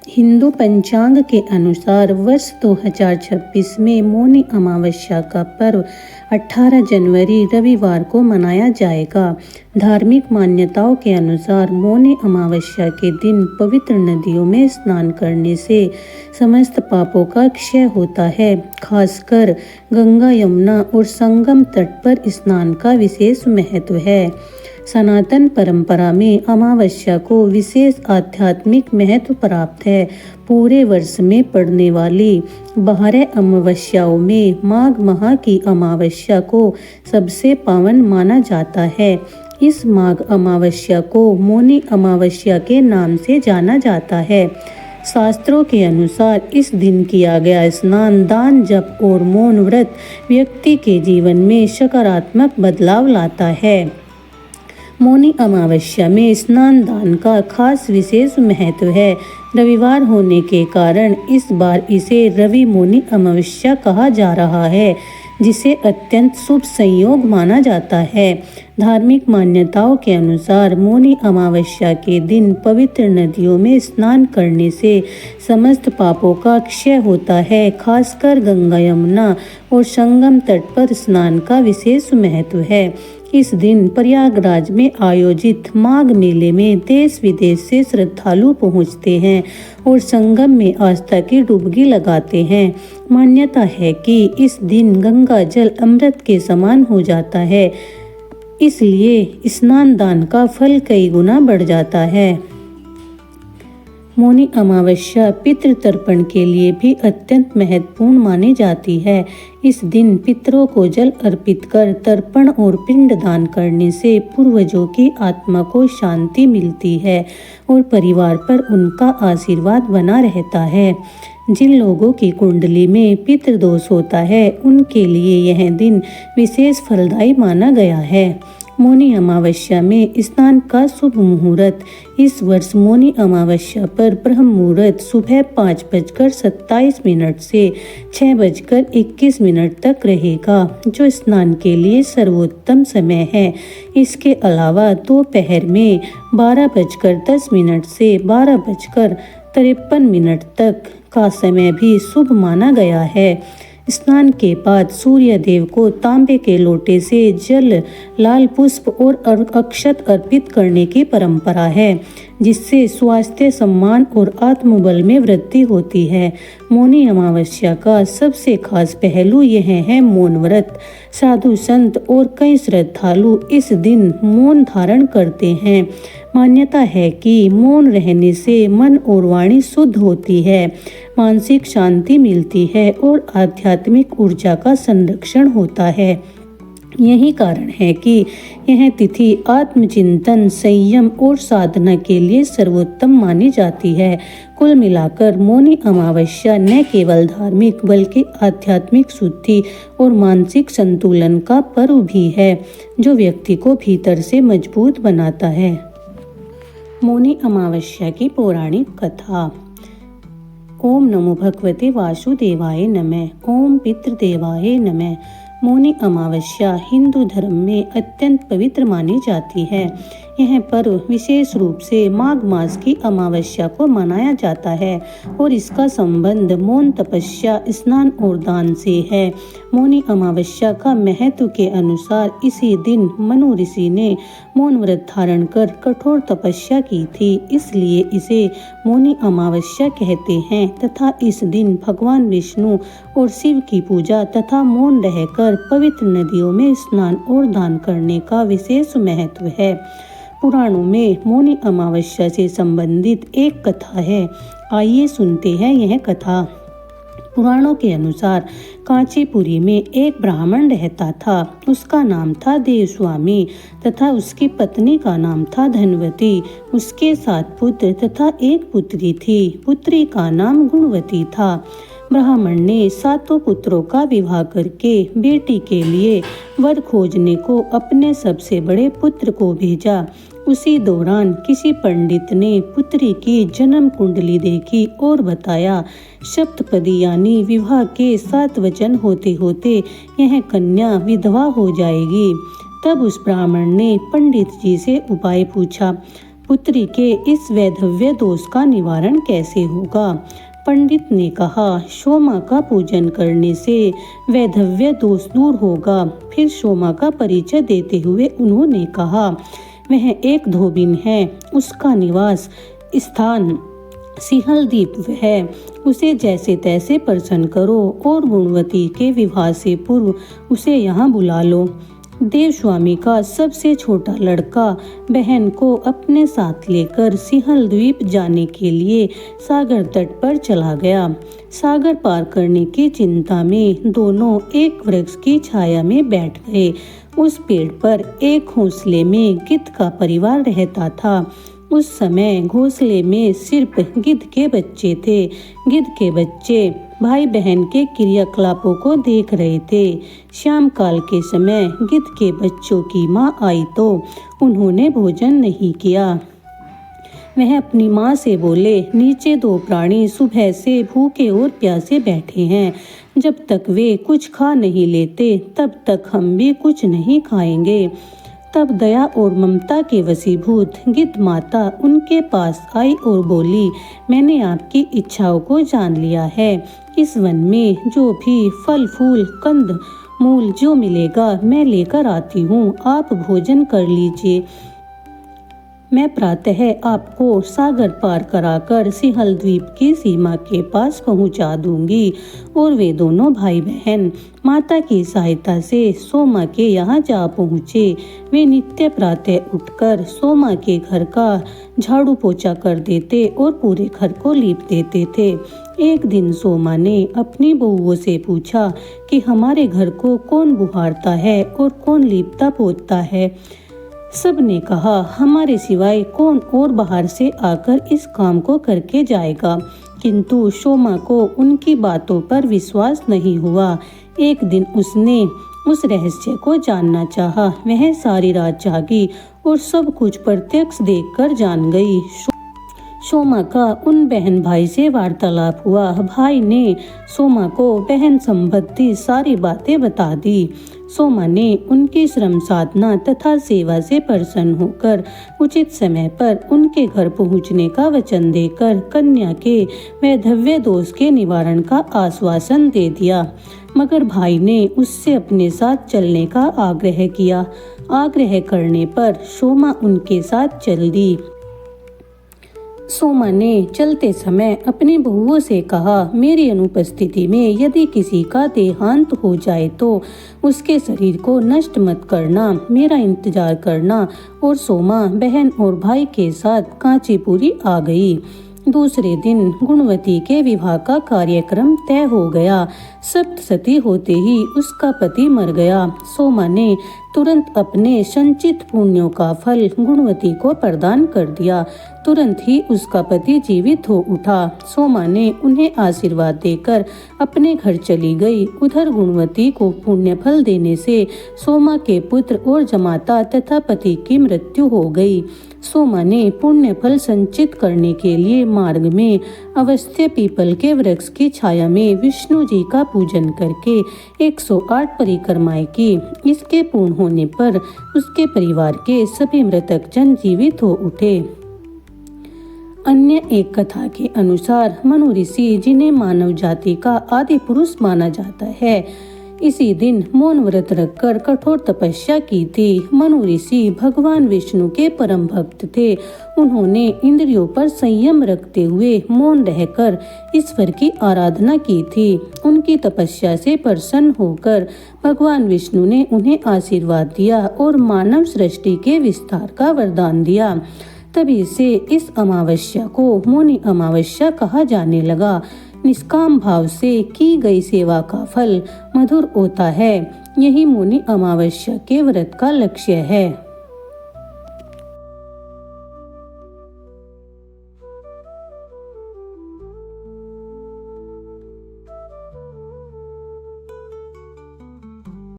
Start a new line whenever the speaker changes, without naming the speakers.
हिंदू पंचांग के अनुसार वर्ष 2026 में मौनी अमावस्या का पर्व 18 जनवरी रविवार को मनाया जाएगा। धार्मिक मान्यताओं के अनुसार मौनी अमावस्या के दिन पवित्र नदियों में स्नान करने से समस्त पापों का क्षय होता है। खासकर गंगा, यमुना और संगम तट पर स्नान का विशेष महत्व है। सनातन परंपरा में अमावस्या को विशेष आध्यात्मिक महत्व प्राप्त है। पूरे वर्ष में पड़ने वाली 12 अमावस्याओं में माघ माह की अमावस्या को सबसे पावन माना जाता है। इस माघ अमावस्या को मौनी अमावस्या के नाम से जाना जाता है। शास्त्रों के अनुसार इस दिन किया गया स्नान, दान, जप और मौन व्रत व्यक्ति के जीवन में सकारात्मक बदलाव लाता है। मौनी अमावस्या में स्नान दान का खास विशेष महत्व है। रविवार होने के कारण इस बार इसे रवि मौनी अमावस्या कहा जा रहा है, जिसे अत्यंत शुभ संयोग माना जाता है। धार्मिक मान्यताओं के अनुसार मौनी अमावस्या के दिन पवित्र नदियों में स्नान करने से समस्त पापों का क्षय होता है। खासकर गंगा, यमुना और संगम तट पर स्नान का विशेष महत्व है। इस दिन प्रयागराज में आयोजित माघ मेले में देश विदेश से श्रद्धालु पहुंचते हैं और संगम में आस्था की डुबकी लगाते हैं। मान्यता है कि इस दिन गंगा जल अमृत के समान हो जाता है, इसलिए स्नान दान का फल कई गुना बढ़ जाता है। मौनी अमावस्या पितृ तर्पण के लिए भी अत्यंत महत्वपूर्ण मानी जाती है। इस दिन पितरों को जल अर्पित कर तर्पण और पिंड दान करने से पूर्वजों की आत्मा को शांति मिलती है और परिवार पर उनका आशीर्वाद बना रहता है। जिन लोगों की कुंडली में पितृदोष होता है, उनके लिए यह दिन विशेष फलदायी माना गया है। मौनी अमावस्या में स्नान का शुभ मुहूर्त। इस वर्ष मौनी अमावस्या पर ब्रह्म मुहूर्त सुबह 5:27 से 6:21 तक रहेगा, जो स्नान के लिए सर्वोत्तम समय है। इसके अलावा दोपहर में 12:10 से 12:53 तक का समय भी शुभ माना गया है। स्नान के बाद सूर्य देव को तांबे के लोटे से जल, लाल पुष्प और अक्षत अर्पित करने की परंपरा है, जिससे स्वास्थ्य, सम्मान और आत्मबल में वृद्धि होती है। मौनी अमावस्या का सबसे खास पहलू यह है मौन व्रत। साधु संत और कई श्रद्धालु इस दिन मौन धारण करते हैं। मान्यता है कि मौन रहने से मन और वाणी शुद्ध होती है, मानसिक शांति मिलती है और आध्यात्मिक ऊर्जा का संरक्षण होता है। यही कारण है कि यह तिथि आत्मचिंतन, संयम और साधना के लिए सर्वोत्तम मानी जाती है। कुल मिलाकर मौनी अमावस्या न केवल धार्मिक बल्कि आध्यात्मिक शुद्धि और मानसिक संतुलन का पर्व भी है, जो व्यक्ति को भीतर से मजबूत बनाता है। मौनी अमावस्या की पौराणिक कथा। ओम नमो भगवते वासुदेवाय नमः। ओम पितृदेवाय नमः। मौनी अमावस्या हिंदू धर्म में अत्यंत पवित्र मानी जाती है। यह पर्व विशेष रूप से माघ मास की अमावस्या को मनाया जाता है और इसका संबंध मौन, तपस्या, स्नान और दान से है। मौनी अमावस्या का महत्व के अनुसार इसी दिन मनु ऋषि ने मौन व्रत धारण कर कठोर तपस्या की थी, इसलिए इसे मौनी अमावस्या कहते हैं तथा इस दिन भगवान विष्णु और शिव की पूजा तथा मौन रहकर पवित्र नदियों में स्नान और दान करने का विशेष महत्व है। पुराणों में मौनी अमावस्या से संबंधित एक कथा है। आइए सुनते हैं यह कथा। पुराणों के अनुसार कांचीपुरी में एक ब्राह्मण रहता था। उसका नाम था देवस्वामी तथा उसकी पत्नी का नाम था धनवती। उसके 7 पुत्र तथा एक पुत्री थी। पुत्री का नाम गुणवती था। ब्राह्मण ने 7 पुत्रों का विवाह करके बेटी के लिए वर खोजने को अपने सबसे बड़े पुत्र को भेजा। उसी दौरान किसी पंडित ने पुत्री की जन्म कुंडली देखी और बताया, सप्तपदी यानी विवाह के 7 वचन होते होते यह कन्या विधवा हो जाएगी। तब उस ब्राह्मण ने पंडित जी से उपाय पूछा। पुत्री के इस वैधव्य दोष का निवारण कैसे होगा? पंडित ने कहा, सोमा का पूजन करने से वैधव्य दोष दूर होगा। फिर सोमा का परिचय देते हुए उन्होंने कहा, वह एक धोबिन है, उसका निवास स्थान सिंहलदीप है। उसे जैसे तैसे प्रसन्न करो और गुणवती के विवाह से पूर्व उसे यहाँ बुला लो। देवस्वामी का सबसे छोटा लड़का बहन को अपने साथ लेकर सिंहल द्वीप जाने के लिए सागर तट पर चला गया। सागर पार करने की चिंता में दोनों एक वृक्ष की छाया में बैठ गए। उस पेड़ पर एक घोंसले में गिद्ध का परिवार रहता था। उस समय घोंसले में सिर्फ गिद्ध के बच्चे थे। गिद्ध के बच्चे भाई बहन के क्रियाकलापों को देख रहे थे। शाम काल के समय गिद्ध के बच्चों की माँ आई तो उन्होंने भोजन नहीं किया। वह अपनी माँ से बोले, नीचे दो प्राणी सुबह से भूखे और प्यासे बैठे हैं। जब तक वे कुछ खा नहीं लेते तब तक हम भी कुछ नहीं खाएंगे। तब दया और ममता के वशीभूत गिद्ध माता उनके पास आई और बोली, मैंने आपकी इच्छाओं को जान लिया है। इस वन में जो भी फल फूल कंद मूल जो मिलेगा मैं लेकर आती हूँ, आप भोजन कर लीजिए। मैं प्रातः आपको सागर पार कराकर सिंहल द्वीप की सीमा के पास पहुंचा दूंगी। और वे दोनों भाई बहन माता की सहायता से सोमा के यहाँ जा पहुँचे। वे नित्य प्रातः उठकर सोमा के घर का झाड़ू पोछा कर देते और पूरे घर को लीप देते थे। एक दिन सोमा ने अपनी बहुओं से पूछा कि हमारे घर को कौन बुहारता है और कौन लीपता पोछता है। सब ने कहा, हमारे सिवाय कौन और बाहर से आकर इस काम को करके जाएगा। किंतु सोमा को उनकी बातों पर विश्वास नहीं हुआ। एक दिन उसने उस रहस्य को जानना चाहा। वह सारी रात जागी और सब कुछ प्रत्यक्ष देखकर जान गई। सोमा का उन बहन भाई से वार्तालाप हुआ। भाई ने सोमा को बहन संबंधी सारी बातें बता दी। सोमा ने उनकी श्रम साधना तथा सेवा से प्रसन्न होकर उचित समय पर उनके घर पहुंचने का वचन देकर कन्या के वैधव्य दोष के निवारण का आश्वासन दे दिया। मगर भाई ने उससे अपने साथ चलने का आग्रह किया। आग्रह करने पर सोमा उनके साथ चल दी। सोमा ने चलते समय अपनी बहुओं से कहा, मेरी अनुपस्थिति में यदि किसी का देहांत हो जाए तो उसके शरीर को नष्ट मत करना, मेरा इंतजार करना। और सोमा बहन और भाई के साथ कांचीपुरी आ गई। दूसरे दिन गुणवती के विवाह का कार्यक्रम तय हो गया। सप्तशती होते ही उसका पति मर गया। सोमा ने तुरंत अपने संचित पुण्यों का फल गुणवती को प्रदान कर दिया। तुरंत ही उसका पति जीवित हो उठा। सोमा ने उन्हें आशीर्वाद देकर अपने घर चली गई। उधर गुणवती को पुण्य फल देने से सोमा के पुत्र और जमाता तथा पति की मृत्यु हो गई। सोमा ने पुण्य फल संचित करने के लिए मार्ग में अवस्थ्य पीपल के वृक्ष की छाया में विष्णु जी का पूजन करके 108 परिक्रमाएं की। इसके पूर्ण होने पर उसके परिवार के सभी मृतक जन जीवित हो उठे। अन्य एक कथा के अनुसार मनु ऋषि, जिन्हें मानव जाति का आदि पुरुष माना जाता है, इसी दिन मौन व्रत रखकर कठोर तपस्या की थी। मनु ऋषि भगवान विष्णु के परम भक्त थे। उन्होंने इंद्रियों पर संयम रखते हुए मौन रहकर ईश्वर की आराधना की थी। उनकी तपस्या से प्रसन्न होकर भगवान विष्णु ने उन्हें आशीर्वाद दिया और मानव सृष्टि के विस्तार का वरदान दिया। तभी से इस अमावस्या को मौनी अमावस्या कहा जाने लगा। निष्काम भाव से की गई सेवा का फल मधुर होता है। यही मौनी अमावस्या के व्रत का लक्ष्य है।